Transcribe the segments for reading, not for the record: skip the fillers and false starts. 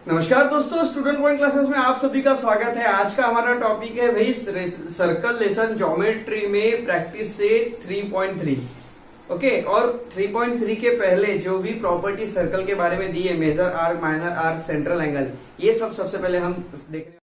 नमस्कार दोस्तों, student point classes में आप सभी का स्वागत है। आज का हमारा टॉपिक है भाई सर्कल लेसन ज्योमेट्री में प्रैक्टिस से 3.3। ओके, और 3.3 के पहले जो भी प्रॉपर्टी सर्कल के बारे में दी है, major arc, minor arc, central angle, ये सब सबसे पहले हम देखने।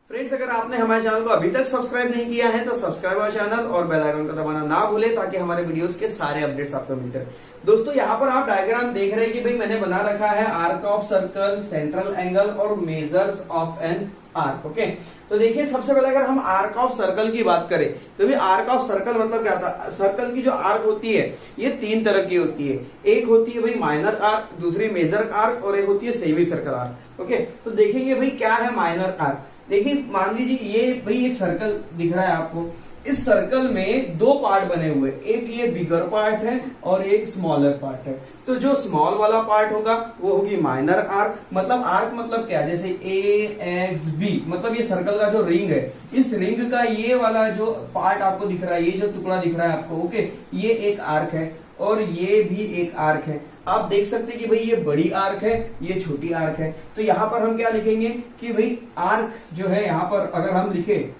फ्रेंड्स, अगर आपने हमारे चैनल को अभी तक सब्सक्राइब नहीं किया है तो सब्सक्राइब आवर चैनल और बेल आइकन को दबाना ना भूले ताकि हमारे वीडियोस के सारे अपडेट्स आपको मिलते रहे। दोस्तों, यहाँ पर आप डायग्राम देख रहे हैं कि भाई मैंने बना रखा है arc of circle, central angle और measures of an arc. Okay, तो देखिए सबसे पहले अगर हम आर्क ऑफ सर्कल की बात करें तो भाई आर्क ऑफ सर्कल मतलब क्या था। सर्कल की जो आर्क होती है ये तीन तरह की होती है। एक होती है भाई माइनर आर्क, दूसरी मेजर आर्क और एक होती है सेमी सर्कल आर्क। ओके, तो देखेंगे भाई क्या है माइनर आर्क। देखिए मान लीजिए ये भाई एक सर्कल दिख रहा है आपको। इस सर्कल में दो पार्ट बने हुए, एक ये बिगर पार्ट है और एक स्मॉलर पार्ट है। तो जो स्मॉल वाला पार्ट होगा वो होगी माइनर आर्क। मतलब आर्क मतलब क्या, जैसे AXB, मतलब ये सर्कल का जो रिंग है, इस रिंग का ये वाला जो पार्ट आपको दिख रहा है, ये जो टुकड़ा दिख रहा है आपको, ओके, ये एक आर्क है और ये भी एक आर्क है। आप देख सकते हैं कि भाई ये बड़ी आर्क है, ये छोटी आर्क है। तो यहां पर हम क्या लिखेंगे कि भाई आर्क जो है, यहां पर अगर हम लिखे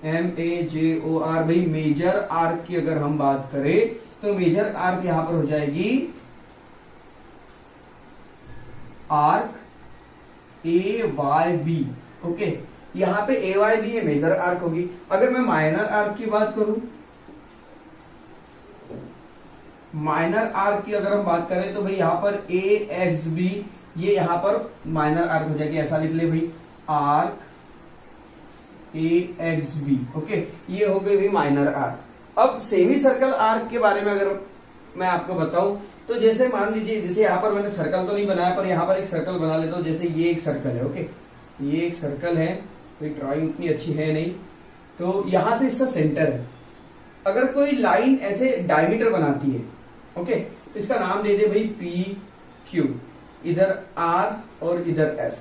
MAJOR, भाई मेजर आर्क की अगर हम बात करें तो मेजर आर्क यहां पर हो जाएगी आर्क AYB। ओके, यहां पे AYB ये मेजर आर्क होगी। अगर मैं माइनर आर्क की बात करूं, माइनर आर्क की अगर हम बात करें तो भाई यहां पर AXB, ये यहां पर माइनर आर्क हो जाएगी। ऐसा लिख ले भाई, आर्क AXB। ओके, ये हो गई भाई माइनर आर्क। अब सेमी सर्कल आर्क के बारे में अगर मैं आपको बताऊं तो जैसे मान लीजिए, जैसे यहां पर मैंने सर्कल तो नहीं बनाया पर यहां पर एक सर्कल बना लेता हूं। जैसे ये एक सर्कल है, ओके, ये एक सर्कल है, कोई ड्राइंग उतनी अच्छी है नहीं, तो यहां से इसका सेंटर है। अगर कोई लाइन ऐसे डायमीटर बनाती है, ओके, तो इसका नाम दे दे भाई PQ, इधर R और इधर S।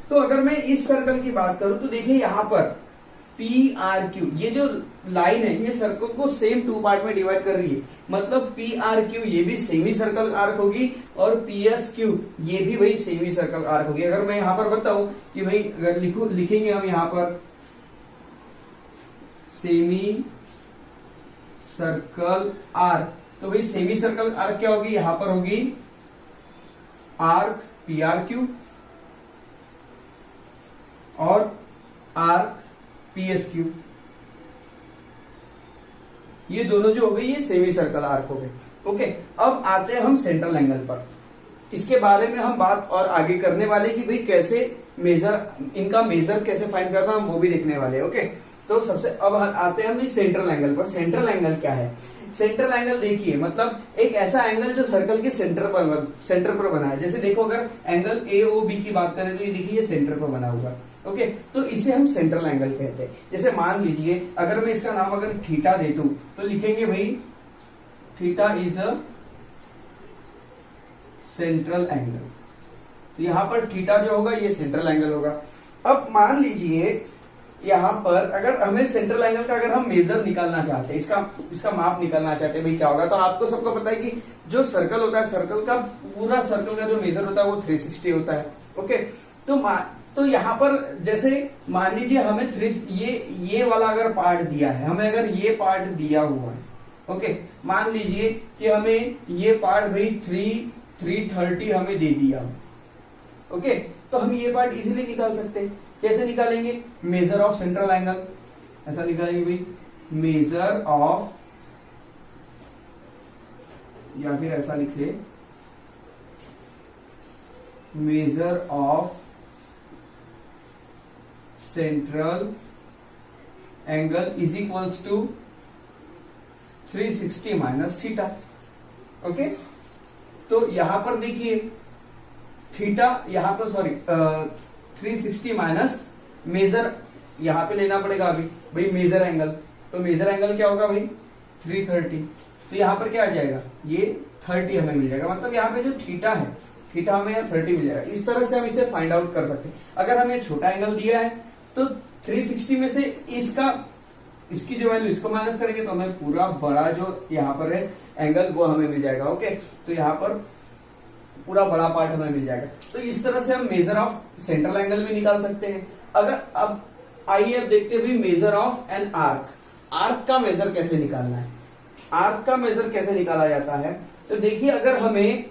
तो अगर मैं इस सर्कल की बात करूं तो देखिए यहां पर PRQ, ये जो लाइन है ये सर्कल को सेम टू पार्ट में डिवाइड कर रही है। मतलब PRQ ये भी सेमी सर्कल आर्क होगी और PSQ ये भी भाई सेमी सर्कल आर्क होगी। अगर मैं यहां पर बताऊं कि भाई अगर लिखेंगे हम यहां पर सेमी सर्कल आर्क, तो भाई सेमी सर्कल आर्क क्या होगी, यहां पर होगी आर्क PRQ और आर्क PSQ। ये दोनों जो हो गई ये सेमी सर्कल आर्क हो गए। ओके, अब आते हैं हम सेंट्रल एंगल पर। इसके बारे में हम बात और आगे करने वाले कि भाई कैसे मेजर, इनका मेजर कैसे फाइंड करना, हम वो भी देखने वाले। ओके, तो सबसे अब आते हैं हम सेंट्रल एंगल पर। सेंट्रल एंगल क्या है? सेंट्रल एंगल देखिए मतलब एक ऐसा एंगल जो सर्कल के सेंटर पर बना है। जैसे देखो अगर एंगल AOB की बात करें तो ये देखिए ये सेंटर पर बना हुआ। ओके, तो इसे हम सेंट्रल एंगल कहते हैं। जैसे मान लीजिए अगर मैं इसका नाम अगर थीटा दे दूं तो लिखेंगे भाई theta is a central angle. तो यहां पर थीटा जो होगा ये सेंट्रल एंगल होगा। अब मान लीजिए यहां पर अगर हमें सेंट्रल एंगल का अगर हम मेजर निकालना चाहते हैं, इसका माप निकालना चाहते हैं, भाई क्या होगा, तो आपको सबको पता है कि जो सर्कल होता है, सर्कल का पूरा सर्कल का जो मेजर होता है वो 360 होता है। ओके, तो यहां पर जैसे मान लीजिए हमें ये वाला अगर पार्ट दिया है, हमें अगर ये पार्ट दिया हुआ है, ओके, मान लीजिए कि हमें ये पार्ट भाई 330 हमें दे दिया, ओके, तो हम ये पार्ट इजीली निकाल सकते हैं। कैसे निकालेंगे? मेजर ऑफ सेंट्रल एंगल, ऐसा निकालेंगे भाई, मेजर ऑफ, या फिर ऐसा लिख ले, measure of central angle is equals to 360 minus theta. Okay, तो यहां पर देखिए थीटा, यहां पर सॉरी 360 माइनस मेजर, यहां पे लेना पड़ेगा अभी भाई मेजर एंगल। तो मेजर एंगल क्या होगा भाई 330। तो यहां पर क्या आ जाएगा, ये 30 हमें मिल जाएगा। मतलब यहाँ पे जो थीटा है थीटा हमें यहाँ 30 मिल जाएगा। इस तरह से हम इसे फाइंड आउट कर सकते हैं। अगर हमें छोटा एंगल दिया है तो 360 में से इसकी जो वैल्यू इसको माइनस करेंगे तो हमें पूरा बड़ा जो यहाँ पर है एंगल वो हमें मिल जाएगा। ओके, तो यहाँ पर पूरा बड़ा पार्ट हमें मिल जाएगा। तो इस तरह से हम मेजर ऑफ सेंट्रल एंगल भी निकाल सकते हैं। अगर अब आइए अब देखते हैं measure of an arc. Arc का मेजर कैसे निकालना है, आर्क का मेजर कैसे निकाला जाता है। तो देखिए, अगर हमें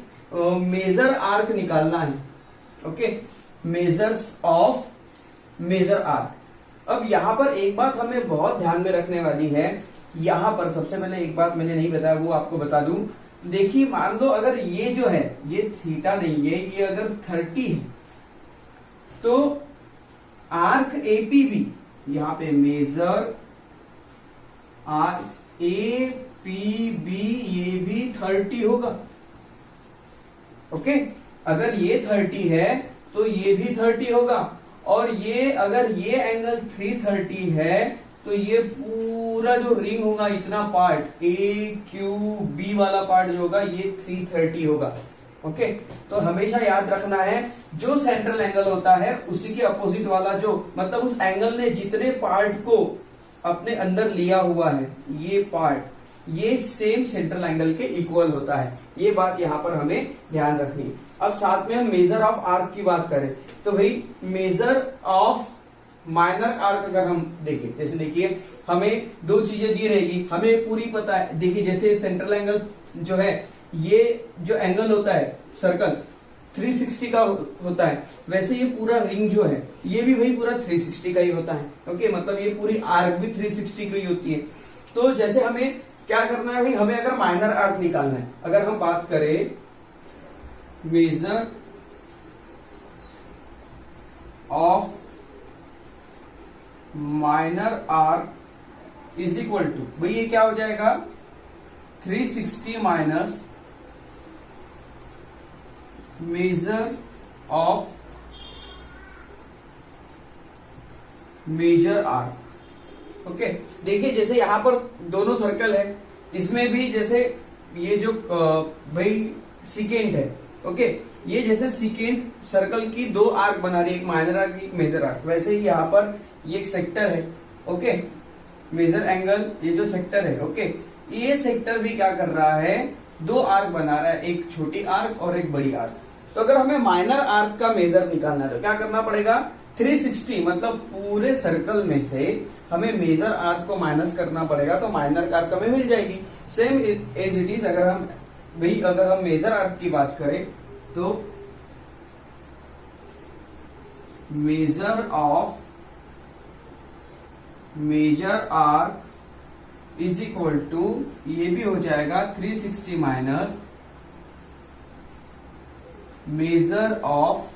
मेजर आर्क निकालना है, okay, measures of major arc. अब यहां पर एक बात हमें बहुत ध्यान में रखने वाली है। यहां पर सबसे पहले एक बात मैंने नहीं बताया, वो आपको बता दूं। देखिए, मान लो अगर ये जो है ये थीटा नहीं है, ये अगर 30 है, तो आर्क एपीबी, यहां पे मेजर आर्क एपीबी ये भी 30 होगा। ओके, अगर ये 30 है तो ये भी 30 होगा, और ये अगर ये एंगल 330 है तो ये पूरा जो रिंग होगा, इतना पार्ट ए क्यू बी वाला पार्ट जो होगा ये 330 होगा। ओके, तो हमेशा याद रखना है जो सेंट्रल एंगल होता है उसी के अपोजिट वाला, जो मतलब उस एंगल ने जितने पार्ट को अपने अंदर लिया हुआ है, ये पार्ट ये सेम सेंट्रल एंगल के इक्वल होता है। ये बात यहां पर हमें ध्यान रखनी है। अब साथ में हम मेजर ऑफ आर्क की बात करें तो भाई मेजर ऑफ माइनर आर्क अगर हम देखें, जैसे देखिए हमें दो चीजें दी रहेगी, हमें पूरी पता है। देखिए जैसे सेंट्रल एंगल जो है, ये जो एंगल होता है सर्कल 360 का होता है, वैसे ये पूरा रिंग जो है ये भी भाई पूरा 360 का ही होता है। ओके, मतलब ये पूरी आर्क भी 360 की होती है। तो जैसे हमें क्या करना है भाई, हमें अगर माइनर आर्क निकालना है, अगर हम बात करें measure of minor arc is equal to, भाई ये क्या हो जाएगा 360 minus measure of major arc. Okay, देखिए जैसे यहां पर दोनों सर्कल है, इसमें भी जैसे ये जो भाई सिकेंट है, ओके, ये जैसे सिकेंट सर्कल की दो आर्क बना रही है, एक माइनर आर्क एक मेजर आर्क, वैसे ही यहाँ पर ये एक सेक्टर है। ओके, मेजर एंगल ये जो सेक्टर है, ओके, ये सेक्टर भी क्या कर रहा है, दो आर्क बना रहा है, एक छोटी आर्क और एक बड़ी आर्क। तो अगर हमें माइनर आर्क का मेजर निकालना है तो क्या करना पड़ेगा, 360 मतलब पूरे सर्कल में से हमें मेजर आर्क को माइनस करना पड़ेगा, तो माइनर आर्क हमें मिल जाएगी। सेम एज इट इज अगर हम मेजर आर्क की बात करें तो measure of major arc is equal to, ये भी हो जाएगा 360 minus measure of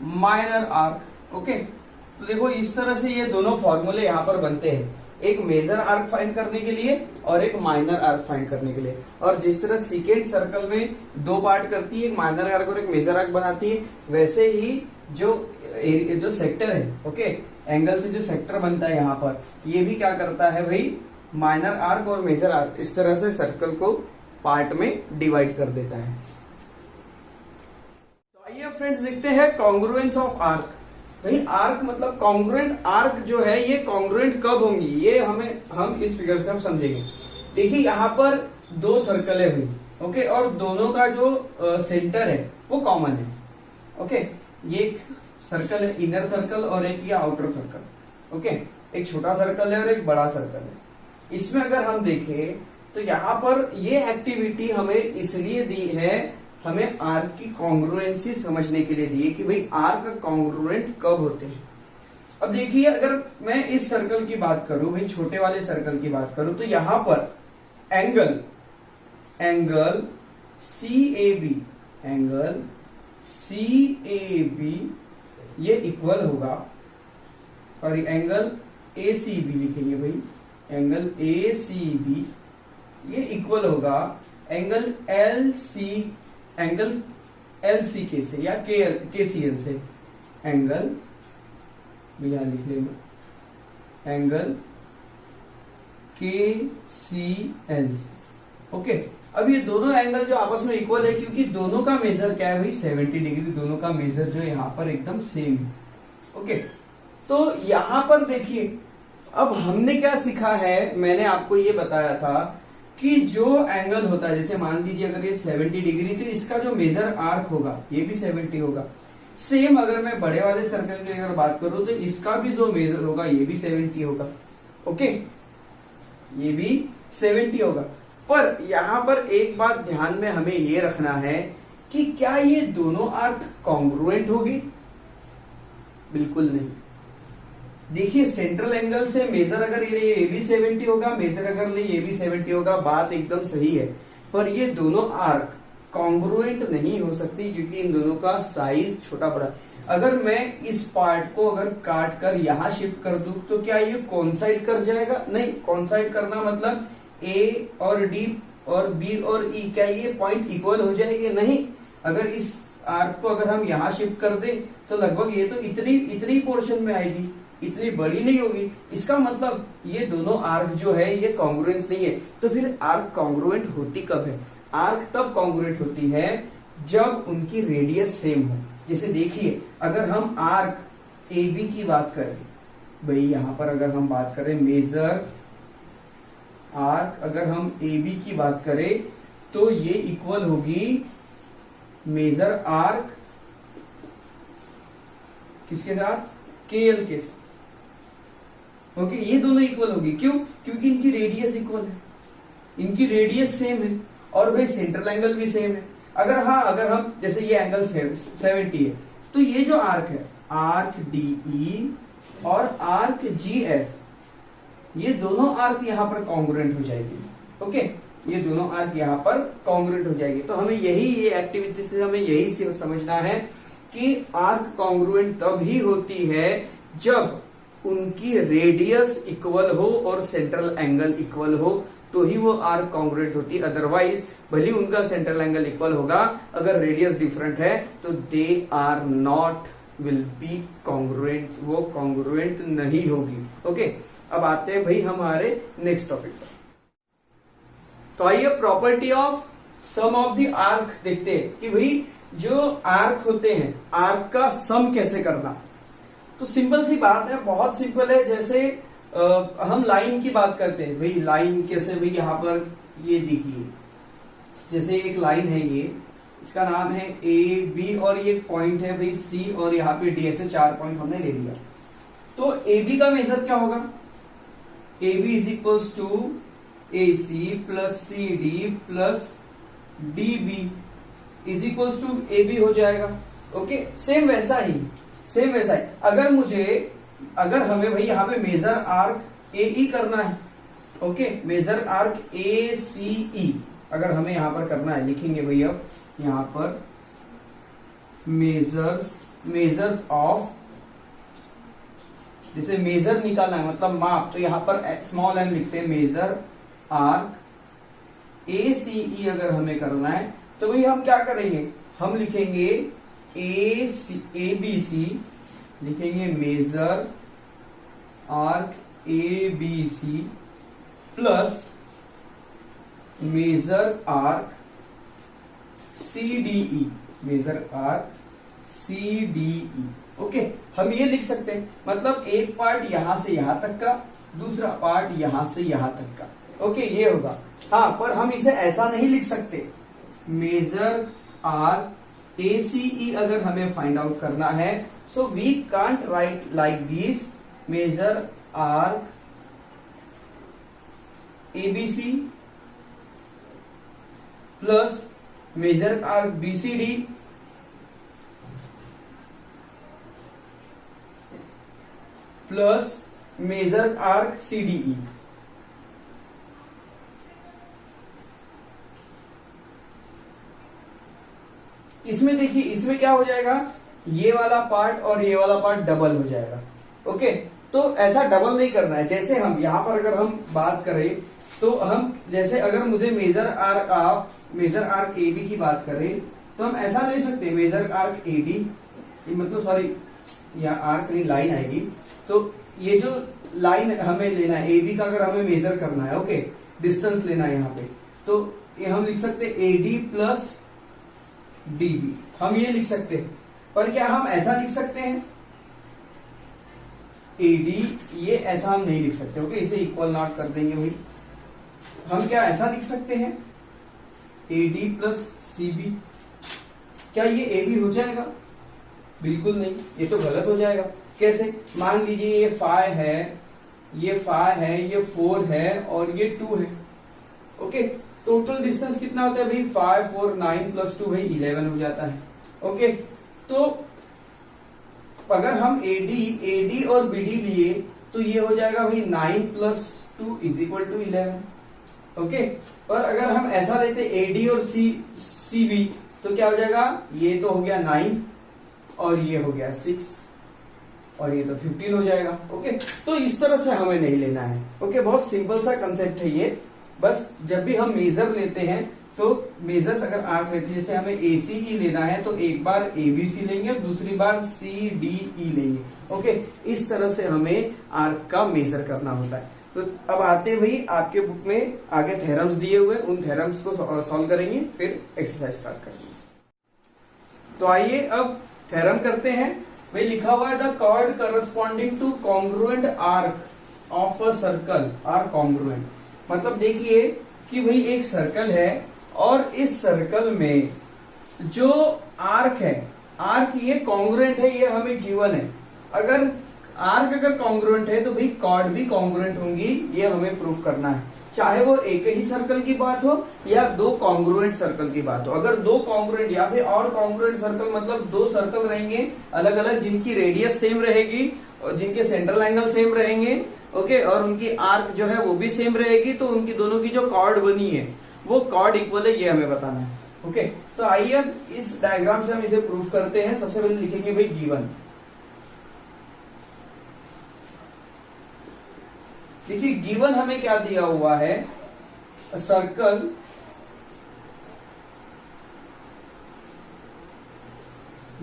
minor arc. Okay, तो देखो इस तरह से ये दोनों फॉर्मूले यहां पर बनते हैं, एक मेजर आर्क फाइंड करने के लिए और एक माइनर आर्क फाइंड करने के लिए। और जिस तरह सीकेंट सर्कल में दो पार्ट करती है, एक माइनर आर्क और एक मेजर आर्क बनाती है, वैसे ही जो सेक्टर है, ओके, एंगल से जो सेक्टर बनता है यहाँ पर, ये भी क्या करता है भाई, माइनर आर्क और मेजर आर्क इस तरह से सर्कल को पार्ट में डिवाइड कर देता है। तो आइए फ्रेंड्स देखते हैं कॉन्ग्रुएंस ऑफ आर्क। भाई आर्क मतलब कॉन्ग्रुएंट आर्क जो है ये कॉन्ग्रुएंट कब होंगी, ये हम इस फिगर से हम समझेंगे। देखिए यहाँ पर दो सर्कल है भाई, ओके, और दोनों का जो सेंटर है वो कॉमन है। ओके, ये एक सर्कल है, इनर सर्कल, और एक ये आउटर सर्कल। ओके, एक छोटा सर्कल है और एक बड़ा सर्कल है। इसमें अगर हम देखें तो यहाँ पर ये एक्टिविटी हमें इसलिए दी है, हमें आर्क की कॉन्ग्रुएंसी समझने के लिए दी है कि भाई आर्क कॉन्ग्रुएंट कब होते हैं। अब देखिए अगर मैं इस सर्कल की बात करूं, भाई छोटे वाले सर्कल की बात करूं, तो यहां पर एंगल CAB ये इक्वल होगा, और एंगल ACB लिखेंगे भाई, एंगल ACB ये इक्वल होगा एंगल LCK से या KCL से, एंगल यहां लिख लेंगे एंगल KCL। ओके, अब ये दोनों एंगल जो आपस में इक्वल है, क्योंकि दोनों का मेजर क्या है भाई 70 डिग्री, दोनों का मेजर जो यहाँ पर एकदम सेम है। ओके, तो यहां पर देखिए अब हमने क्या सीखा है, मैंने आपको ये बताया था कि जो एंगल होता है, जैसे मान लीजिए अगर ये 70 डिग्री, तो इसका जो मेजर आर्क होगा ये भी 70 होगा। सेम अगर मैं बड़े वाले सर्कल की अगर बात करूं तो इसका भी जो मेजर होगा ये भी 70 होगा। ओके, ये भी 70 होगा। पर यहां पर एक बात ध्यान में हमें ये रखना है कि क्या ये दोनों आर्क कॉन्ग्रुएंट होगी? बिल्कुल नहीं। देखिए सेंट्रल एंगल से मेजर अगर ये भी 70 होगा, मेजर अगर ये भी 70 होगा, बात एकदम सही है। पर ये दोनों आर्क कॉन्ग्रुएंट नहीं हो सकती क्योंकि इन दोनों का साइज छोटा बड़ा। अगर मैं इस पार्ट को अगर काट कर यहां शिफ्ट कर दूं तो क्या ये कोइंसाइड कर जाएगा? नहीं। कोइंसाइड करना मतलब ए और डी और बी और ई, क्या ये पॉइंट इक्वल हो जाएंगे? नहीं। अगर इस आर्क को अगर हम यहां शिफ्ट कर दें तो लगभग ये तो इतनी पोर्शन में आएगी, इतनी बड़ी नहीं होगी। इसका मतलब ये दोनों आर्क जो है ये कॉन्ग्रुएंस नहीं है। तो फिर आर्क कॉन्ग्रुएंट होती कब है? आर्क तब कॉन्ग्रुएंट होती है जब उनकी रेडियस सेम हो। जैसे देखिए अगर हम आर्क ए बी की बात करें, भाई यहां पर अगर हम बात करें मेजर आर्क, अगर हम ए बी की बात करें तो ये इक्वल होगी मेजर आर्क किसके साथ? केएल के साथ। ओके, ये दोनों इक्वल होगी। क्यों? क्योंकि इनकी रेडियस इक्वल है, इनकी रेडियस सेम है और भाई सेंट्रल एंगल भी सेम है। अगर हम जैसे ये एंगल 70 है तो ये जो आर्क है आर्क डीई और आर्क जीएफ, ये दोनों आर्क यहां पर कॉन्ग्रुएंट हो जाएगी। ओके, ये दोनों आर्क यहां पर कॉन्ग्रुएंट हो जाएगी। तो हमें ये एक्टिविटी से हमें यही समझना है कि आर्क कॉन्ग्रुएंट तब ही होती है जब उनकी रेडियस इक्वल हो और सेंट्रल एंगल इक्वल हो, तो ही वो आर्क कॉन्ग्रुएंट होती है। अदरवाइज भले उनका सेंट्रल एंगल इक्वल होगा, अगर रेडियस डिफरेंट है तो they are not will be congruent, वो कॉन्ग्रुएंट नहीं होगी। ओके, अब आते हैं भाई हमारे नेक्स्ट टॉपिक पर। तो आइए property of sum of the arc देखते हैं कि भाई जो आर्क होते हैं आर्क का सम कैसे करना। तो सिंपल सी बात है, बहुत सिंपल है। जैसे हम लाइन की बात करते हैं, भाई लाइन कैसे, भाई यहां पर ये देखिए जैसे एक लाइन है, ये इसका नाम है ए बी और ये पॉइंट है भाई सी और यहाँ पे डी, ऐसे 4 पॉइंट हमने ले लिया। तो ए बी का मेजर क्या होगा? A B is equals to A C plus C D plus D B is equals to A B हो जाएगा। ओके, सेम वैसा ही अगर हमें भाई यहाँ पे मेजर आर्क ए ई करना है, ओके, मेजर आर्क ए सी ई अगर हमें यहां पर करना है, लिखेंगे भाई अब यहां पर मेजर्स ऑफ, जैसे मेजर निकालना है मतलब माप, तो यहां पर स्मॉल एम लिखते हैं। मेजर आर्क ए सी ई अगर हमें करना है तो भाई हम क्या करेंगे, हम लिखेंगे ए बी सी, लिखेंगे major arc A B C plus major arc C D E, major arc C D E. Okay, हम ये लिख सकते हैं, मतलब एक पार्ट यहां से यहां तक का, दूसरा पार्ट यहां से यहां तक का। ओके, ये होगा। हाँ, पर हम इसे ऐसा नहीं लिख सकते। मेजर आर्क ए सी ई अगर हमें फाइंड आउट करना है, so we can't write like this, major arc A B C plus major arc B C D plus major arc C D E. इसमें देखिए, इसमें क्या हो जाएगा, ये वाला पार्ट और ये वाला पार्ट डबल हो जाएगा। ओके, तो ऐसा डबल नहीं करना है। जैसे हम यहां पर अगर हम बात करें तो हम जैसे अगर मुझे मेजर आर्क ए बी की बात करें तो हम ऐसा ले सकते हैं, मेजर आर्क ए डी, मतलब सॉरी यहाँ आर्क नहीं लाइन आएगी। तो ये जो लाइन हमें लेना है ए बी का, अगर हमें मेजर करना है, ओके, डिस्टेंस लेना है यहाँ पे, तो ये हम लिख सकते हैं AD प्लस DB, हम ये लिख सकते हैं। पर क्या हम ऐसा लिख सकते हैं AD, ये ऐसा हम नहीं लिख सकते। ओके, इसे इक्वल नॉट कर देंगे भाई। हम क्या ऐसा लिख सकते हैं AD प्लस CB, क्या ये AB हो जाएगा? बिल्कुल नहीं, ये तो गलत हो जाएगा। कैसे? मान लीजिए ये 5 है, ये 5 है, ये 4 है और ये 2 है। ओके, टोटल डिस्टेंस कितना होता है भाई? 5 4 9 प्लस 2 भाई 11 हो जाता है। ओके, तो अगर हम AD और BD लिए तो ये हो जाएगा भाई 9 plus 2 is equal to 11। Okay, पर अगर हम ऐसा लेते AD और CB तो क्या हो जाएगा? ये तो हो गया 9 और ये हो गया 6 और ये तो 15 हो जाएगा। ओके, तो इस तरह से हमें नहीं लेना है। ओके, बहुत सिंपल सा कंसेप्ट है ये। बस जब भी हम मेजर लेते हैं तो मेजर्स अगर आर्क लेते हैं, जैसे हमें ACE लेना है तो एक बार ABC लेंगे और दूसरी बार CDE लेंगे। ओके, इस तरह से हमें आर्क का मेजर करना होता है। तो अब आते हुए आपके बुक में आगे थ्योरम्स दिए हुए, उन थ्योरम्स को सॉल्व करेंगे, फिर एक्सरसाइज स्टार्ट करेंगे। तो आइए अब थ्योरम करते हैं। भाई लिखा हुआ है the chord corresponding to congruent arc of a circle are congruent. मतलब देखिए कि भाई एक सर्कल है और इस सर्कल में जो आर्क है, आर्क ये कॉन्ग्रुएंट है, ये हमें गिवन है। अगर आर्क अगर कॉन्ग्रुएंट है तो भाई कॉर्ड भी कॉन्ग्रुएंट होंगी, ये हमें प्रूफ करना है। चाहे वो एक ही सर्कल की बात हो या दो कॉन्ग्रुएंट सर्कल की बात हो। अगर दो कॉन्ग्रुएंट या फिर और कॉन्ग्रुएंट सर्कल मतलब दो सर्कल रहेंगे अलग अलग, जिनकी रेडियस सेम रहेगी और जिनके सेंट्रल एंगल सेम रहेंगे। ओके, और उनकी आर्क जो है वो भी सेम रहेगी, तो उनकी दोनों की जो कॉर्ड बनी है वो कॉर्ड इक्वल है, ये हमें बताना है। ओके, तो आइए अब इस डायग्राम से हम इसे प्रूफ करते हैं। सबसे पहले लिखेंगे भाई गिवन। देखिए गिवन हमें क्या दिया हुआ है, सर्कल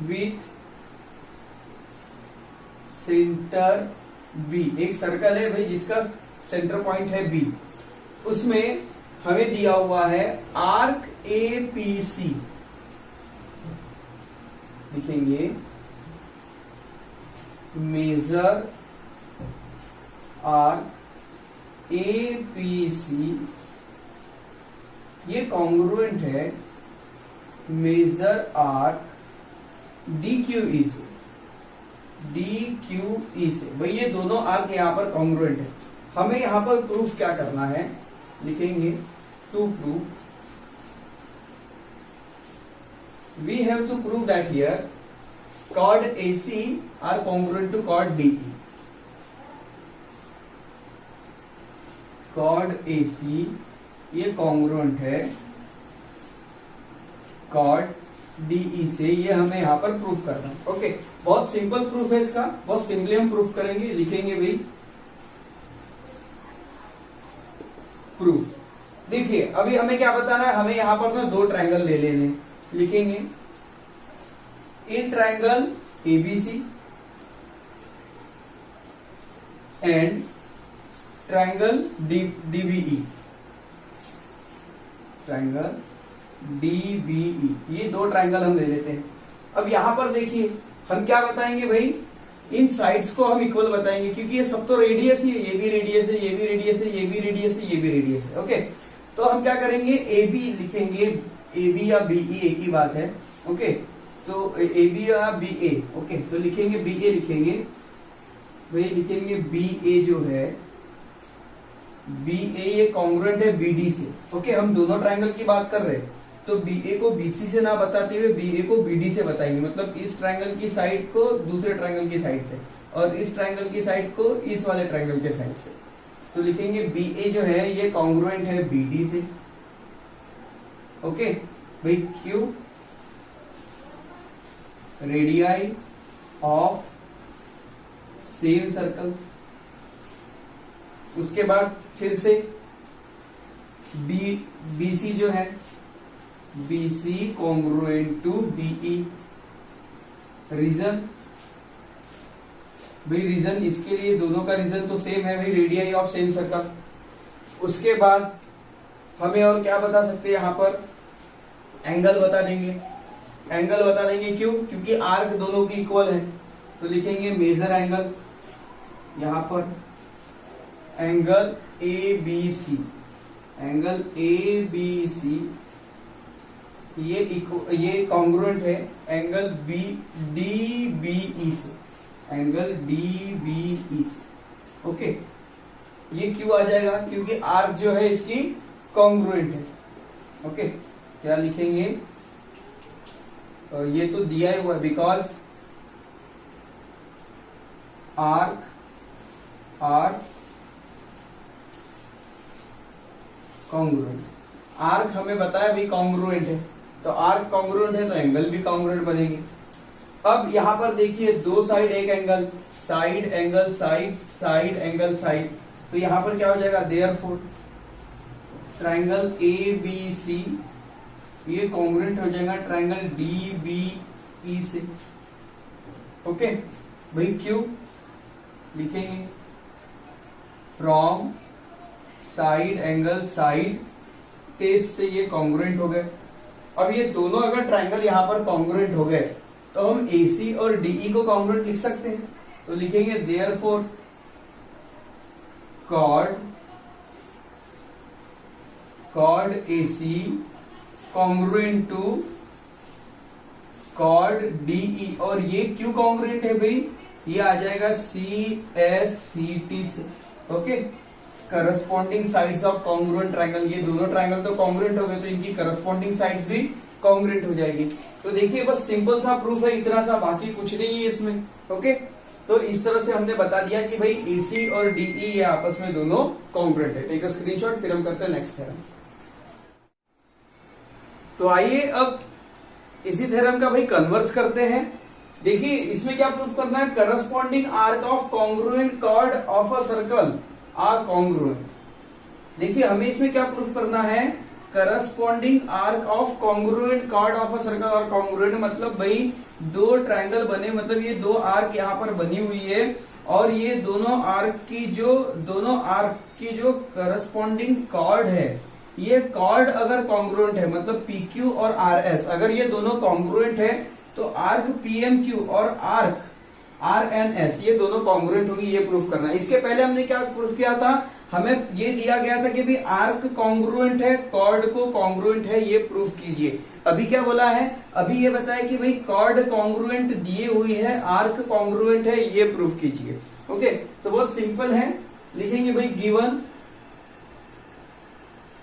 विथ सेंटर बी। एक सर्कल है भाई जिसका सेंटर पॉइंट है बी, उसमें हमें दिया हुआ है आर्क APC। लिखेंगे मेजर आर्क APC, ये कॉन्ग्रुएंट है मेजर आर्क DQE से, DQE से। भाई ये दोनों आर्क यहां पर कॉन्ग्रुएंट है। हमें यहां पर प्रूफ क्या करना है, लिखेंगे to proof, we have to prove that here chord AC are congruent to chord DE। chord AC ये कॉन्ग्रुएंट है chord DE से, ये हमें यहां पर प्रूफ करना है। ओके, बहुत सिंपल प्रूफ है इसका, बहुत सिंपली हम प्रूफ करेंगे। लिखेंगे भाई प्रूफ। देखिए अभी हमें क्या बताना है, हमें यहां पर ना दो ट्रायंगल ले लेने। लिखेंगे in triangle ABC and triangle DBE, triangle DBE, ये दो ट्रायंगल हम ले लेते हैं। अब यहां पर देखिए हम क्या बताएंगे भाई, इन साइड्स को हम इक्वल बताएंगे, क्योंकि ये सब तो रेडियस ही है। ये भी रेडियस है, ये भी रेडियस है, ये भी रेडियस है, ये भी रेडियस है। ओके, तो हम क्या करेंगे, AB लिखेंगे, AB या BE एक ही बात है। ओके, तो AB या BA। ओके, तो लिखेंगे BA, लिखेंगे भाई, लिखेंगे BA जो है, BA ये कॉन्ग्रुएंट है BD से। ओके, हम दोनों ट्रायंगल की बात कर रहे हैं, तो BA को BC से ना बताते हुए BA को BD से बताएंगे। मतलब इस ट्रायंगल की साइड को दूसरे ट्रायंगल की साइड से और इस ट्रायंगल की साइड को इस वाले ट्रायंगल के साइड से। तो लिखेंगे BA जो है ये कॉन्ग्रुएंट है BD से। ओके भाई, Q radii of same circle. उसके बाद फिर से BC जो है, BC congruent to BE। Reason भाई, रीजन इसके लिए दोनों का रीजन तो सेम है भाई, रेडियाई ऑफ सेम सर्कल। उसके बाद हमें और क्या बता सकते हैं यहाँ पर, एंगल बता देंगे। एंगल बता देंगे क्यों, क्योंकि आर्क दोनों की इक्वल है। तो लिखेंगे मेजर एंगल, यहां पर angle A B C, angle A B C ये कॉन्ग्रुएंट है angle B D B E से, एंगल डी बी ई से। ओके, ये क्यों आ जाएगा, क्योंकि आर्क जो है इसकी कॉन्ग्रुएंट है। ओके, क्या लिखेंगे, ये तो दिया ही हुआ है, because arc are congruent. Arc हमें बताया भी कॉन्ग्रुएंट है, तो आर्क कॉन्ग्रुएंट है तो एंगल भी कॉन्ग्रुएंट बनेगी। अब यहां पर देखिए दो साइड एक angle, side angle side, side angle side, तो यहां पर क्या हो जाएगा, therefore triangle A B C ये कॉन्ग्रुएंट हो जाएगा ट्रायंगल डी बी ई से। ओके भाई, क्यों लिखेंगे, from side angle side test से ये कॉन्ग्रुएंट हो गए। अब ये दोनों अगर ट्रायंगल यहां पर कॉन्ग्रुएंट हो गए तो हम AC और DE को कॉन्ग्रुएंट लिख सकते हैं। तो लिखेंगे therefore chord AC congruent to chord DE, और ये क्यों कॉन्ग्रुएंट है भाई, ये आ जाएगा CSCT से। Okay, corresponding sides of congruent triangle, ये दोनों ट्रायंगल तो कॉन्ग्रुएंट हो गए, तो इनकी करस्पॉन्डिंग साइड्स भी कॉन्ग्रुएंट हो जाएगी। तो देखिए बस सिंपल सा प्रूफ है, इतना सा, बाकी कुछ नहीं है इसमें। ओके, तो इस तरह से हमने बता दिया कि भाई AC और DE ये आपस में दोनों कॉन्ग्रुएंट है। टेक अ स्क्रीनशॉट, फिर हम करते हैं नेक्स्ट थ्योरम। तो आइए अब इसी थ्योरम का भाई कन्वर्स करते हैं। देखिए इसमें क्या प्रूफ करना है, corresponding arc of congruent chord of a circle are congruent. देखिए हमें इसमें क्या प्रूफ करना है, corresponding arc of congruent chord of a circle are congruent, मतलब भाई दो ट्रायंगल बने, मतलब ये दो आर्क यहाँ पर बनी हुई है, और ये दोनों आर्क की जो करस्पॉन्डिंग कॉर्ड है, ये कॉर्ड अगर कॉन्ग्रुएंट है, मतलब PQ और RS अगर ये दोनों कॉन्ग्रुएंट है, तो आर्क PMQ और आर्क RNS ये दोनों कॉन्ग्रुएंट होगी, ये प्रूफ करना है। इसके पहले हमने क्या प्रूफ किया था, हमें ये दिया गया था कि भाई आर्क कॉन्ग्रुएंट है, कॉर्ड को कॉन्ग्रुएंट है, ये प्रूफ कीजिए। अभी क्या बोला है, अभी ये बताया कि भाई कॉर्ड कॉन्ग्रुएंट दिए हुई है, आर्क कॉन्ग्रुएंट है, ये प्रूफ कीजिए। ओके, तो बहुत सिंपल है, लिखेंगे भाई given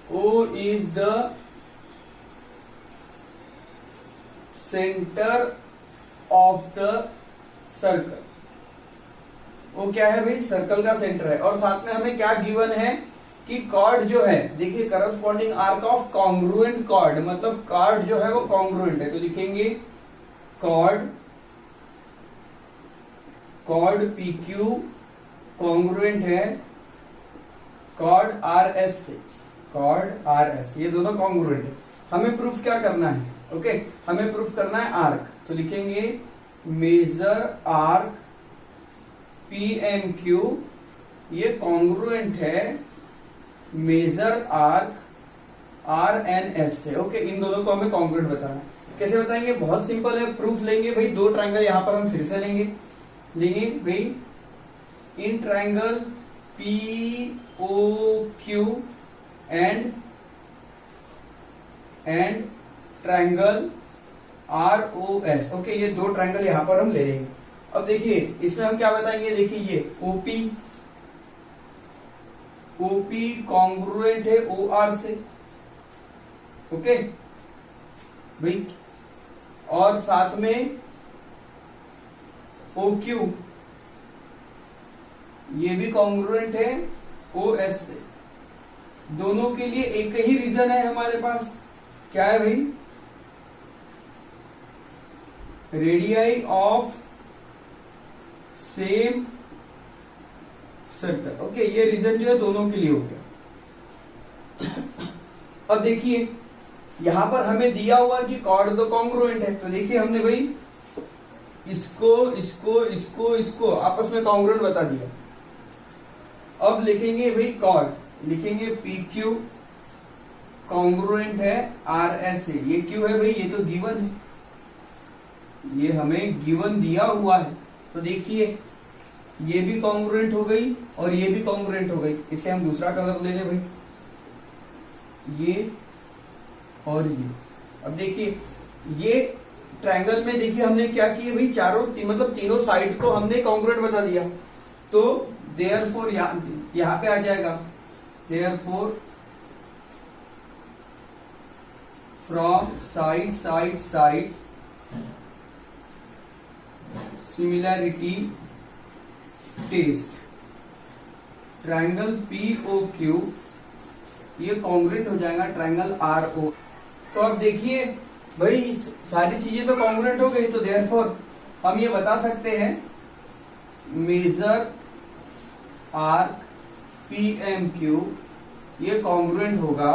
O is the center of the circle. वो क्या है भाई, सर्कल का सेंटर है, और साथ में हमें क्या गिवन है कि कॉर्ड जो है, देखिए corresponding arc of congruent chord, मतलब कॉर्ड जो है वो कॉन्ग्रुएंट है, तो लिखेंगे कॉर्ड PQ कॉन्ग्रुएंट है कॉर्ड RS से, कॉर्ड RS ये दोनों कॉन्ग्रुएंट है। हमें प्रूफ क्या करना है, ओके, हमें प्रूफ करना है आर्क, तो लिखेंगे मेजर आर्क PMQ ये कॉन्ग्रुएंट है मेजर आर्क RNS से। ओके, इन दोनों को हमें कॉन्ग्रुएंट बताना है। कैसे बताएंगे, बहुत सिंपल है, प्रूफ लेंगे भाई, दो ट्रायंगल यहां पर हम फिर से लेंगे भाई, in triangle POQ and triangle ROS। Okay, ये दो ट्रायंगल यहां पर हम ले लेंगे। अब देखिए इसमें हम क्या बताएंगे, देखिए ये OP कॉन्ग्रुएंट है OR से। ओके भाई, और साथ में OQ ये भी कॉन्ग्रुएंट है OS से। दोनों के लिए एक ही रीजन है हमारे पास, क्या है भाई, radii of same circle. Okay, ये रीजन जो है दोनों के लिए हो गया। अब देखिए यहां पर हमें दिया हुआ कि कॉर्ड तो कॉन्ग्रुएंट है, तो देखिए हमने भाई इसको आपस में कॉन्ग्रुएंट बता दिया। अब लिखेंगे भाई कॉर्ड, लिखेंगे PQ कॉन्ग्रुएंट है आर एस से। ये क्यों है भाई, ये तो गिवन है, ये हमें गिवन दिया हुआ है। तो देखिए ये भी कॉन्ग्रुएंट हो गई और ये भी कॉन्ग्रुएंट हो गई। इसे हम दूसरा कलर ले लें भाई, ये और ये। अब देखिए ये ट्रायंगल में देखिए हमने क्या किया भाई, चारों मतलब तीनों साइड को हमने कॉन्ग्रुएंट बता दिया। तो देयरफॉर यहां पे आ जाएगा, therefore from side side side similarity test triangle POQ ये कॉन्ग्रुएंट हो जाएगा ट्रायंगल RO। तो अब देखिए भाई सारी चीजें तो कॉन्ग्रुएंट हो गई, तो देयरफॉर हम ये बता सकते हैं मेजर आर्क PMQ ये कॉन्ग्रुएंट होगा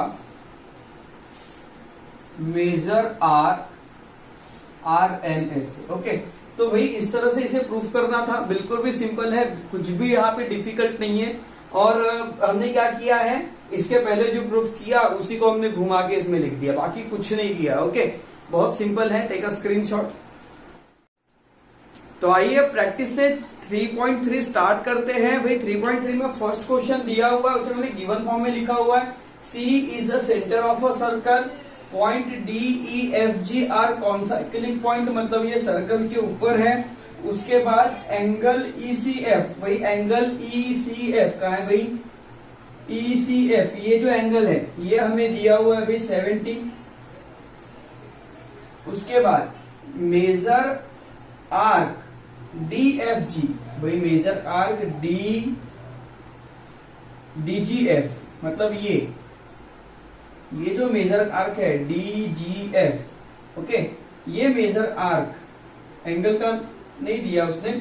मेजर आर्क RNS से। ओके, तो भाई इस तरह से इसे प्रूफ करना था, बिल्कुल भी सिंपल है, कुछ भी यहाँ पे डिफिकल्ट नहीं है। और हमने क्या किया है, इसके पहले जो प्रूफ किया उसी को हमने घुमा के इसमें लिख दिया, बाकी कुछ नहीं किया। ओके, बहुत सिंपल है, टेक अ स्क्रीनशॉट। तो आइए प्रैक्टिस से 3.3 स्टार्ट करते हैं। भाई 3.3 में फर्स्ट क्वेश्चन दिया हुआ है, उसे मैंने गिवन फॉर्म में लिखा हुआ है, C is the centre of a circle, point DEFG are concyclic point, मतलब ये सर्कल के ऊपर है। उसके बाद एंगल ECF, भाई एंगल ECF कहाँ है भाई, ECF ये जो एंगल है ये हमें दिया हुआ है भाई 70। उसके बाद मेजर आर्क DFG, भाई मेजर आर्क DGF, मतलब ये जो मेजर आर्क है DGF, ओके, ये मेजर आर्क एंगल का नहीं दिया उसने,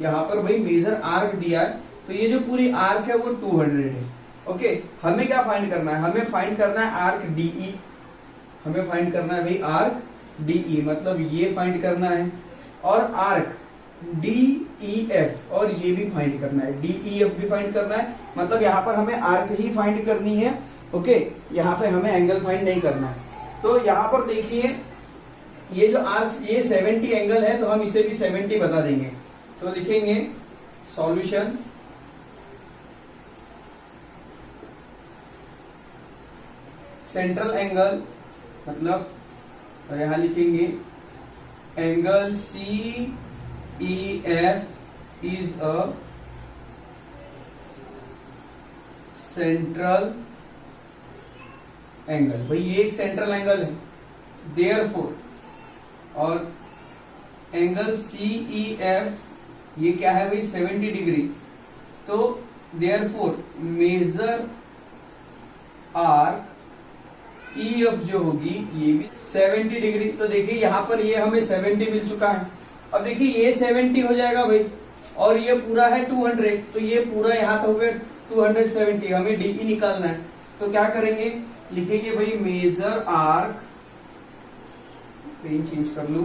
यहां पर भाई मेजर आर्क दिया है, तो ये जो पूरी आर्क है वो 200 है। ओके, हमें क्या फाइंड करना है, हमें फाइंड करना है आर्क DE, हमें फाइंड करना है भाई आर्क DE, मतलब ये फाइंड करना है, और आर्क DEF और ये भी फाइंड करना है, DEF भी फाइंड करना है, मतलब यहाँ पर हमें आर्क ही फाइंड करनी है। ओके, यहाँ पे हमें एंगल फाइंड नहीं करना है। तो यहाँ पर देखिए ये जो आर्क ये 70 एंगल है, तो हम इसे भी 70 बता देंगे। तो लिखेंगे सॉल्यूशन सेंट्रल एंगल, मतलब यहां लिखेंगे angle CEF is a central angle, भाई ये एक सेंट्रल एंगल है, देयरफॉर, और एंगल CEF ये क्या है भाई 70 डिग्री, तो देयरफॉर मेजर आर्क EF जो होगी ये भी 70 डिग्री। तो देखिए यहाँ पर ये हमें 70 मिल चुका है। अब देखिए ये 70 हो जाएगा भाई, और ये पूरा है 200, तो ये पूरा यहाँ तो हो गया 270, हमें DE निकालना है। तो क्या करेंगे, लिखेंगे भाई मेजर आर्क, पेन चेंज कर लूं,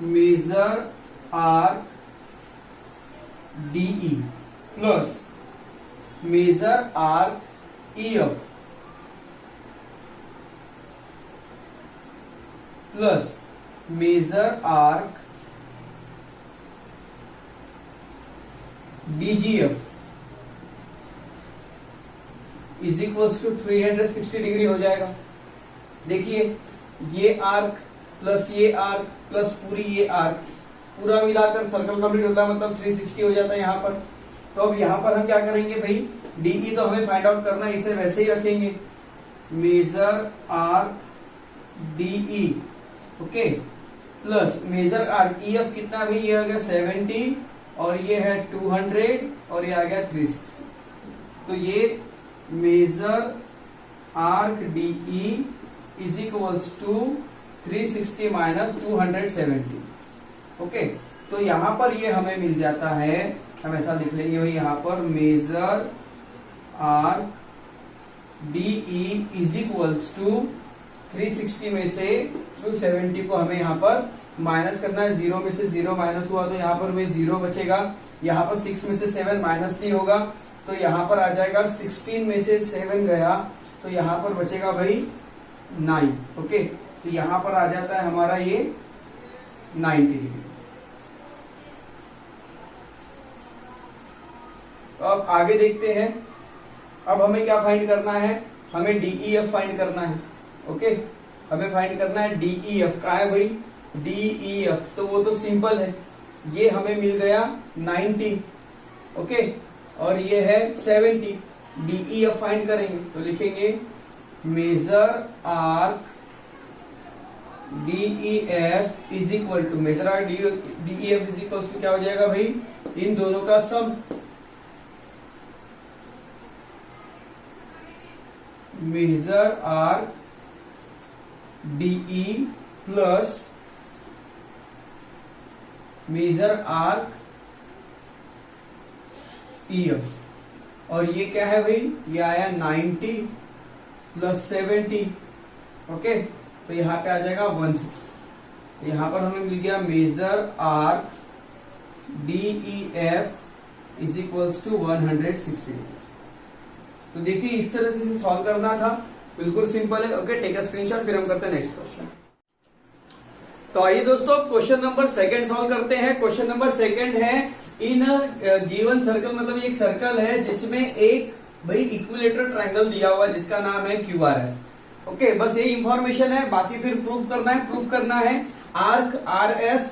major arc DE plus major arc EF plus major arc DGF is equals to 360 degree हो जाएगा। देखिए ये आर्क प्लस ये आर्क प्लस पूरी ये आर्क, पूरा मिलाकर सर्कल कंप्लीट होता है, मतलब 360 हो जाता है यहाँ पर। तो अब यहाँ पर हम क्या करेंगे भाई, DE तो हमें फाइंड आउट करना है, इसे वैसे ही रखेंगे, major arc DE, okay, plus major arc EF कितना भाई, ये आ गया 70 और ये है 200 और ये आ गया 360। तो ये major arc DE is equals to 360 minus 270। Okay, तो यहां पर ये हमें मिल जाता है, हम ऐसा लिख लेंगे भाई यहाँ पर major arc DE is equals to 360 में से 270 को हमें यहाँ पर माइनस करना है, 0 में से 0 माइनस हुआ तो यहाँ पर में 0 बचेगा, यहाँ पर 6 में से 7 माइनस नहीं होगा, तो यहाँ पर आ जाएगा 16 में से 7 गया तो यहाँ पर बचेगा भाई 9। ओके, तो यहाँ पर आ जाता है हमारा ये 90 डिग्री। तो अब आगे देखते हैं। अब हमें क्या फाइंड करना है, हमें DEF फाइंड करना है। ओके, हमें फाइंड करना है DEF। कहाँ है भाई DEF? तो वो तो सिंपल है, ये हमें मिल गया 90। ओके, और ये है 70। DEF फाइंड करेंगे तो लिखेंगे major arc DEF is equal to, measure arc DEF is equal to क्या हो जाएगा भाई, इन दोनों का sum. Measure arc DE plus major arc EF, और ये क्या है भाई, ये आया 90 प्लस 70। ओके, तो यहाँ पे आ जाएगा 160। तो यहाँ पर हमें मिल गया major arc DEF is equals to 160। तो देखिए इस तरह से इसे सॉल्व करना था, बिल्कुल सिंपल है। ओके, टेक अ स्क्रीनशॉट, फिर हम करते हैं नेक्स्ट क्वेश्चन। तो आइए दोस्तों क्वेश्चन नंबर 2 सॉल्व करते हैं। क्वेश्चन नंबर 2 है इन गिवन सर्कल, मतलब एक सर्कल है जिसमें एक भाई इक्विलेटरल ट्रायंगल दिया हुआ है जिसका नाम है QRS। ओके, बस ये इंफॉर्मेशन है, बाकी फिर प्रूफ करना है। प्रूफ करना है आर्क RS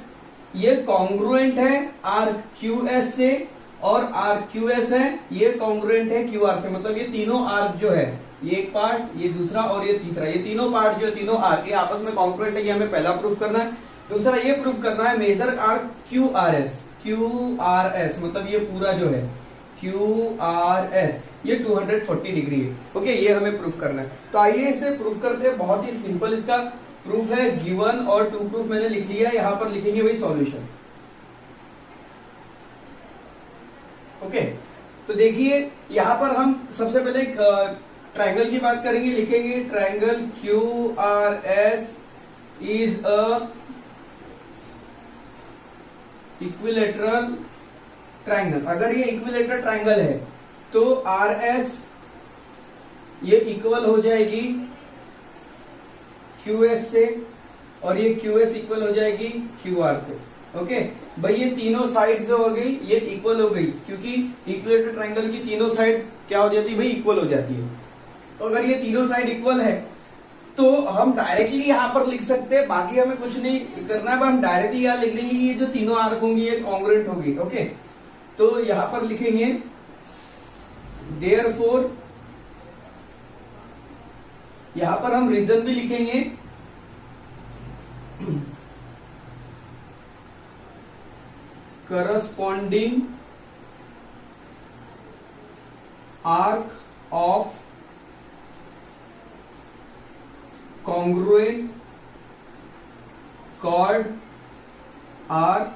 ये कॉन्ग्रुएंट है आर्क QS से, और आर्क QS है ये कॉन्ग्रुएंट है QR से। मतलब ये तीनों आर्क जो है, ये एक पार्ट, ये दूसरा और ये तीसरा, ये तीनों पार्ट जो है, तीनों आर्क ये आपस में कॉन्ग्रुएंट है, ये हमें पहला प्रूफ करना है। दूसरा ये प्रूफ करना है मेजर आर्क QRS मतलब ये पूरा जो है QRS ये 240 डिग्री है। ओके, ये हमें प्रूफ करना है। तो आइए इसे प्रूफ करते हैं। बहुत ही सिंपल इसका प्रूफ है, गिवन और टू प्रूफ मैंने लिख लिया। यहाँ पर लिखेंगे भाई सॉल्यूशन। ओके, तो देखिए यहाँ पर हम सबसे पहले ट्रायंगल की बात करेंगे। लिखेंगे triangle QRS is a equilateral triangle. अगर ये इक्विलेटरल ट्रायंगल है तो RS ये इक्वल हो जाएगी QS से, और ये QS इक्वल हो जाएगी QR से। ओके भाई, ये तीनों साइड जो हो गई ये इक्वल हो गई, क्योंकि इक्विलेटरल ट्रायंगल की तीनों साइड क्या हो जाती है भाई, इक्वल हो जाती है। तो अगर ये तीनों साइड इक्वल है तो हम डायरेक्टली यहां पर लिख सकते हैं, बाकी हमें कुछ नहीं करना है, हम डायरेक्टली यहां लिख देंगे कि ये जो तीनों आर्क होंगी ये कॉन्ग्रुएंट होगी। ओके, तो यहां पर लिखेंगे देयरफॉर, यहां पर हम रीजन भी लिखेंगे corresponding arc of congruent chord are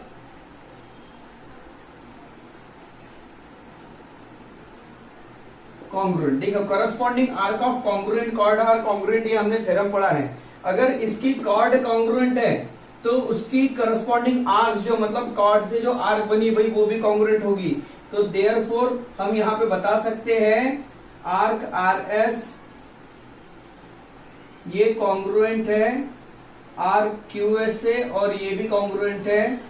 congruent। देखो corresponding arc of congruent chord are congruent, ये हमने थ्योरम पढ़ा है। अगर इसकी कॉर्ड कॉन्ग्रुएंट है तो उसकी करस्पॉन्डिंग आर्क जो मतलब कॉर्ड से जो आर्क बनी भाई वो भी कॉन्ग्रुएंट होगी। तो देयरफॉर हम यहां पे बता सकते हैं आर्क RS ये कॉन्ग्रुएंट है आर्क QS से, और ये भी कॉन्ग्रुएंट है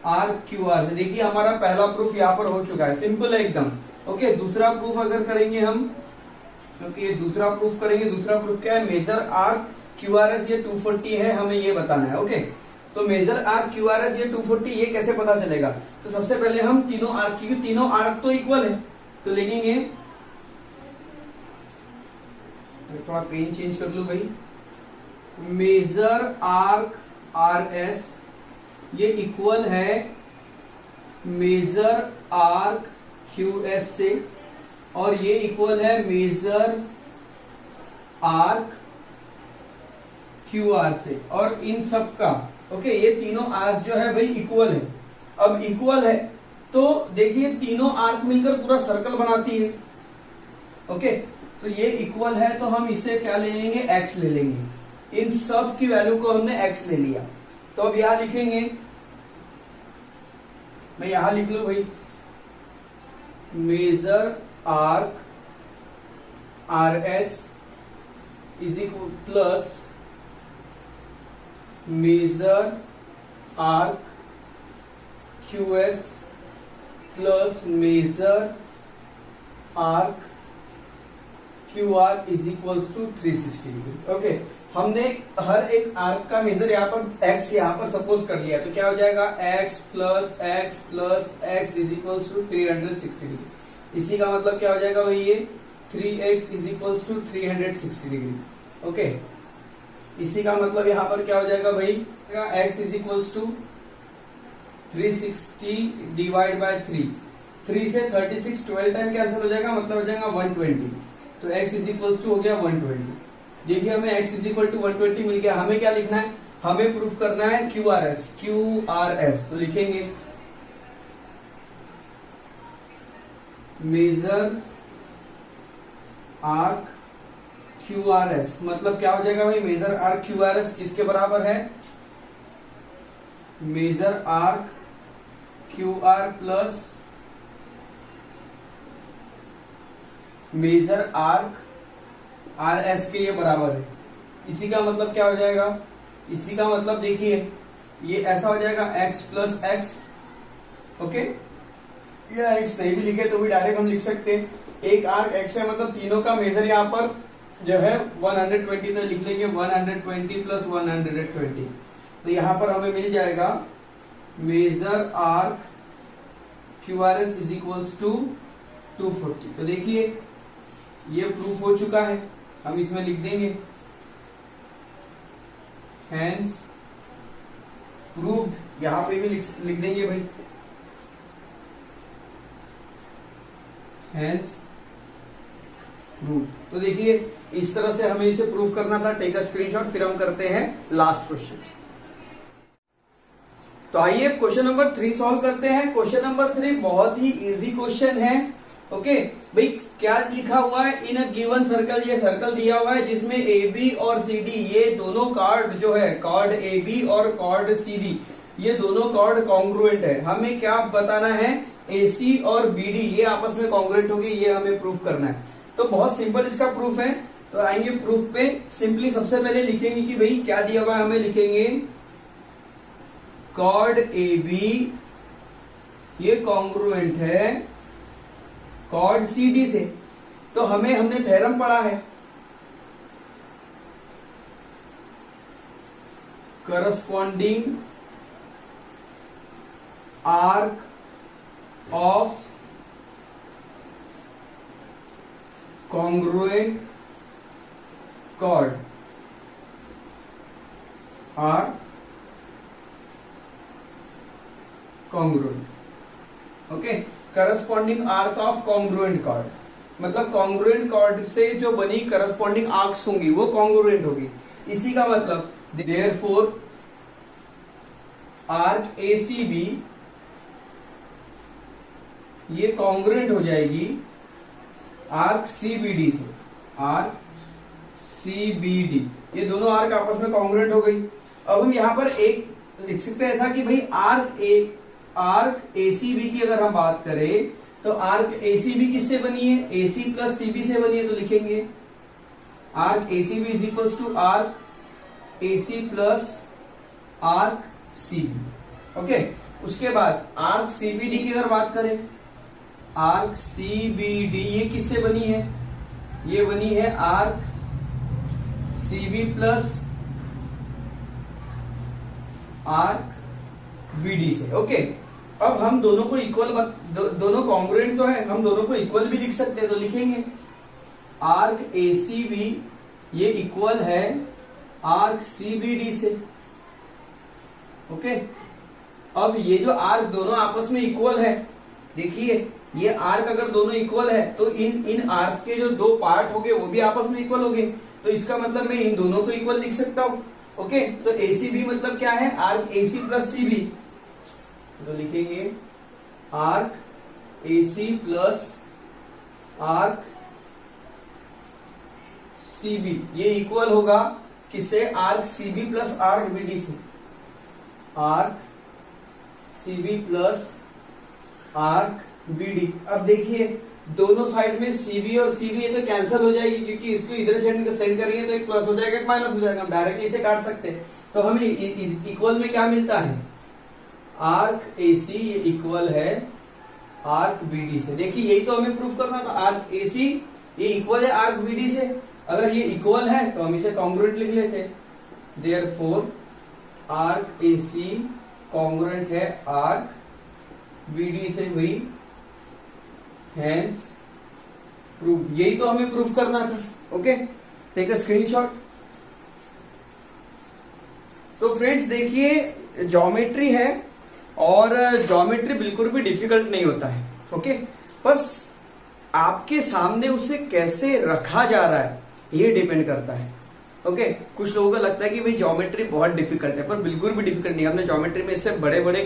आर्क QR से। देखिए हमारा पहला प्रूफ यहाँ पर हो चुका है, सिंपल है एकदम। ओके, दूसरा प्रूफ अगर करेंगे हम, क्योंकि ये दूसरा प्रूफ करेंगे, दूसरा प्रूफ क्या है, मेजर आर्क QRS ये 240 है, हमें ये बताना है। ओके, तो मेजर आर्क QRS ये 240, ये कैसे पता चलेगा? तो सबसे पहले हम तीनों आर्क, क्योंकि तीनों आर्क तो इक्वल है, तो लिखेंगे, थोड़ा पेन चेंज कर लो भाई, मेजर आर्क RS ये इक्वल है मेजर आर्क QS से, और ये इक्वल है मेजर आर्क QR से, और इन सब का ओके ये तीनों आर्क जो है भाई इक्वल है। अब इक्वल है तो देखिए तीनों आर्क मिलकर पूरा सर्कल बनाती है। ओके, तो ये इक्वल है तो हम इसे क्या ले लेंगे, x ले लेंगे। इन सब की वैल्यू को हमने x ले लिया, तो अब यहां लिखेंगे, मैं यहां लिख लू भाई, major arc R S is equal plus major arc Q S plus major arc Q R is equal to 360 degree. Okay, हमने हर एक आर्क का मेजर यहाँ पर एक्स यहाँ पर सपोज कर लिया, तो क्या हो जाएगा X plus X is equal to 360 degree. इसी का मतलब क्या हो जाएगा भाई, ये 3x is equal to 360 degree. Okay, इसी का मतलब यहाँ पर क्या हो जाएगा भाई, x is equal to 360 divide by 3 से 36 12 टाइम कैंसिल हो जाएगा, मतलब हो जाएगा 120। तो x इज इक्वल टू हो गया 120। देखिए हमें x इज इक्वल टू 120 मिल गया। हमें क्या लिखना है, हमें प्रूफ करना है QRS। तो लिखेंगे मेजर आर्क QRS, मतलब क्या हो जाएगा भाई, मेजर आर्क QRS किसके बराबर है, major arc QR plus major arc RS के ये बराबर है। इसी का मतलब क्या हो जाएगा, इसी का मतलब देखिए ये ऐसा हो जाएगा x प्लस एक्स। ओके, या x नहीं भी लिखे तो भी डायरेक्ट हम लिख सकते हैं, एक आर्क x है मतलब तीनों का मेजर यहाँ पर जो है 120, तो लिख लेंगे 120 प्लस 120। तो यहाँ पर हमें मिल जाएगा major arc QRS is equals to 240। तो देखिए ये प्रूफ हो चुका है, हम इसमें लिख देंगे हैंस प्रूव्ड, यहां पे भी लिख देंगे भाई हैंस प्रूव्ड। तो देखिए इस तरह से हमें इसे प्रूफ करना था। टेक अ स्क्रीनशॉट, फिर हम करते हैं लास्ट क्वेश्चन। तो आइए क्वेश्चन नंबर 3 सॉल्व करते हैं। क्वेश्चन नंबर 3 बहुत ही इजी क्वेश्चन है। ओके भाई, क्या लिखा हुआ है, इन अ गिवन सर्कल, ये सर्कल दिया हुआ है जिसमें ए बी और सी डी, ये दोनों कार्ड जो है, कार्ड ए बी और कार्ड सी डी, ये दोनों कार्ड कॉन्ग्रुएंट है। हमें क्या बताना है, ए सी और बी डी ये आपस में कॉन्ग्रुएंट होगी, ये हमें प्रूफ करना है। तो बहुत सिंपल इसका प्रूफ है। तो आएंगे प्रूफ पे, सिंपली सबसे पहले लिखेंगे कि भाई क्या दिया हुआ है, हमें लिखेंगे कार्ड ए बी ये कॉन्ग्रुएंट है कार्ड सी डी से। तो हमने थ्योरम पढ़ा है, corresponding arc of congruent chord are congruent. Okay, corresponding arc of congruent chord मतलब कॉन्ग्रुएंट कार्ड से जो बनी करस्पॉन्डिंग आर्क्स होंगी वो कॉन्ग्रुएंट होगी। इसी का मतलब देयरफॉर आर्क एसीबी ये कॉन्ग्रुएंट हो जाएगी आर्क सीबीडी से। आर्क सीबीडी ये दोनों आर्क आपस में कॉन्ग्रुएंट हो गई। अब हम यहां पर एक लिख सकते हैं ऐसा कि भाई आर्क एसीबी की अगर हम बात करें तो आर्क एसीबी किससे बनी है, एसी प्लस सीबी से बनी है। तो लिखेंगे arc A C B is equals to arc AC plus arc C B. Okay, उसके बाद आर्क सीबीडी की अगर बात करें, आर्क सीबीडी ये किससे बनी है, ये बनी है arc CB plus arc V D से। ओके, अब हम दोनों को इक्वल, दोनों कॉन्ग्रुएंट तो है, हम दोनों को इक्वल भी लिख सकते हैं। तो लिखेंगे आर्क एसीबी ये इक्वल है आर्क सीबीडी से। ओके, अब ये जो आर्क दोनों आपस में इक्वल है, देखिए ये आर्क अगर दोनों इक्वल है तो इन आर्क के जो दो पार्ट होंगे वो भी आपस में इक्वल होंगे। तो इसका मतलब मैं इन दोनों को इक्वल लिख सकता हूं। ओके, तो एसीबी मतलब क्या है, आर्क एसी प्लस सीबी। तो लिखेंगे arc AC plus arc CB ये इक्वल होगा किससे, arc CB plus arc BD से। Arc CB plus arc BD. अब देखिए दोनों साइड में सीबी और सीबी है तो कैंसिल हो जाएगी, क्योंकि इसको इधर सेंड करेंगे तो एक प्लस हो जाएगा, एक माइनस हो जाएगा, हम डायरेक्टली इसे काट सकते हैं। तो हमें इक्वल में क्या मिलता है, आर्क एसी ये इक्वल है आर्क बीडी से। देखिए यही तो हमें प्रूफ करना था, आर्क एसी ये इक्वल है आर्क बीडी से। अगर ये इक्वल है तो हम इसे कॉन्ग्रुएंट लिख लेते, देयरफॉर आर्क एसी कॉन्ग्रुएंट है आर्क बीडी से, वही हेंस प्रूफ। यही तो हमें प्रूफ करना था। Okay, take a screenshot. तो फ्रेंड्स देखिए ज्योमेट्री है और ज्योमेट्री बिल्कुल भी डिफिकल्ट नहीं होता है। ओके, बस आपके सामने उसे कैसे रखा जा रहा है ये डिपेंड करता है। ओके, कुछ लोगों को लगता है कि भाई ज्योमेट्री बहुत डिफिकल्ट है, पर बिल्कुल भी डिफिकल्ट नहीं है। हमने ज्योमेट्री में इससे बड़े बड़े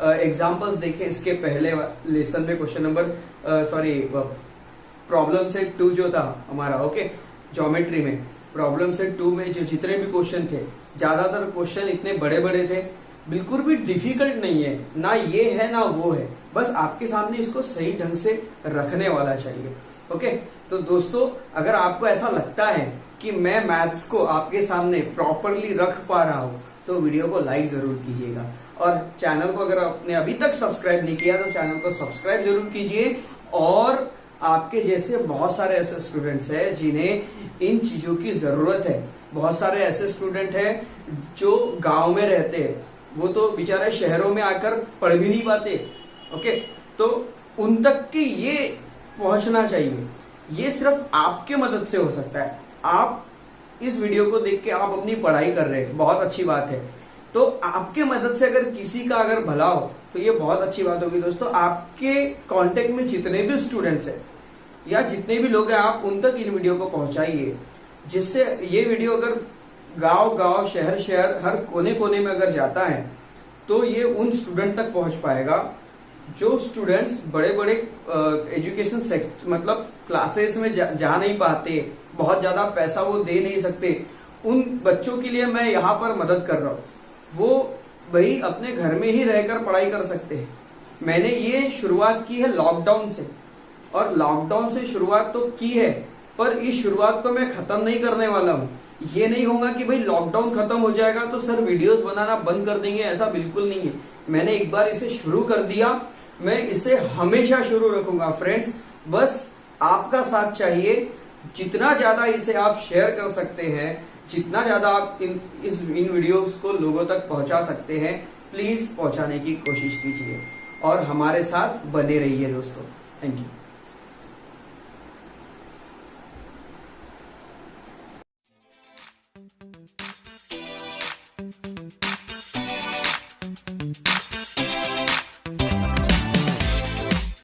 एग्जाम्पल्स देखे। इसके पहले लेसन में क्वेश्चन नंबर प्रॉब्लम सेट 2 जो था हमारा, ओके, ज्योमेट्री में प्रॉब्लम सेट 2 में जो जितने भी क्वेश्चन थे, ज्यादातर क्वेश्चन इतने बड़े बड़े थे, बिल्कुल भी डिफिकल्ट नहीं है, ना ये है ना वो है, बस आपके सामने इसको सही ढंग से रखने वाला चाहिए। ओके, तो दोस्तों अगर आपको ऐसा लगता है कि मैं मैथ्स को आपके सामने प्रॉपरली रख पा रहा हूं तो वीडियो को लाइक जरूर कीजिएगा, और चैनल को अगर आपने अभी तक सब्सक्राइब नहीं किया तो चैनल को सब्सक्राइब जरूर कीजिए। और आपके जैसे बहुत सारे ऐसे स्टूडेंट्स हैं जिन्हें इन चीजों की जरूरत है। बहुत सारे ऐसे स्टूडेंट हैं जो गांव में रहते हैं, वो तो बेचारे शहरों में आकर पढ़ भी नहीं पाते। ओके, तो उन तक के ये पहुंचना चाहिए। ये सिर्फ आपके मदद से हो सकता है। आप इस वीडियो को देख के आप अपनी पढ़ाई कर रहे हैं, बहुत अच्छी बात है। तो आपके मदद से अगर किसी का अगर भला हो तो ये बहुत अच्छी बात होगी। दोस्तों आपके कांटेक्ट में जितने भी स्टूडेंट्स हैं या जितने भी लोग हैं, आप उन तक इन वीडियो को पहुंचाइए, जिससे ये वीडियो अगर गांव गांव शहर शहर हर कोने कोने में अगर जाता है तो ये उन स्टूडेंट तक पहुंच पाएगा जो स्टूडेंट्स बड़े बड़े एजुकेशन मतलब क्लासेस में जा नहीं पाते, बहुत ज्यादा पैसा वो दे नहीं सकते। उन बच्चों के लिए मैं यहाँ पर मदद कर रहा हूँ। वो वही अपने घर में ही रहकर पढ़ाई कर सकते हैं। मैंने ये शुरुआत की है लॉकडाउन से, और लॉकडाउन से शुरुआत तो की है, पर इस शुरुआत को मैं खत्म नहीं करने वाला हूँ। ये नहीं होगा कि भाई लॉकडाउन खत्म हो जाएगा तो सर वीडियोस बनाना बंद कर देंगे, ऐसा बिल्कुल नहीं है। मैंने एक बार इसे शुरू कर दिया, मैं इसे हमेशा शुरू रखूंगा। फ्रेंड्स बस आपका साथ चाहिए। जितना ज्यादा इसे आप शेयर कर सकते हैं, जितना ज्यादा आप इन वीडियोस को लोगों तक पहुंचा सकते हैं, प्लीज पहुंचाने की कोशिश कीजिए और हमारे साथ बने रहिए दोस्तों। Thank you.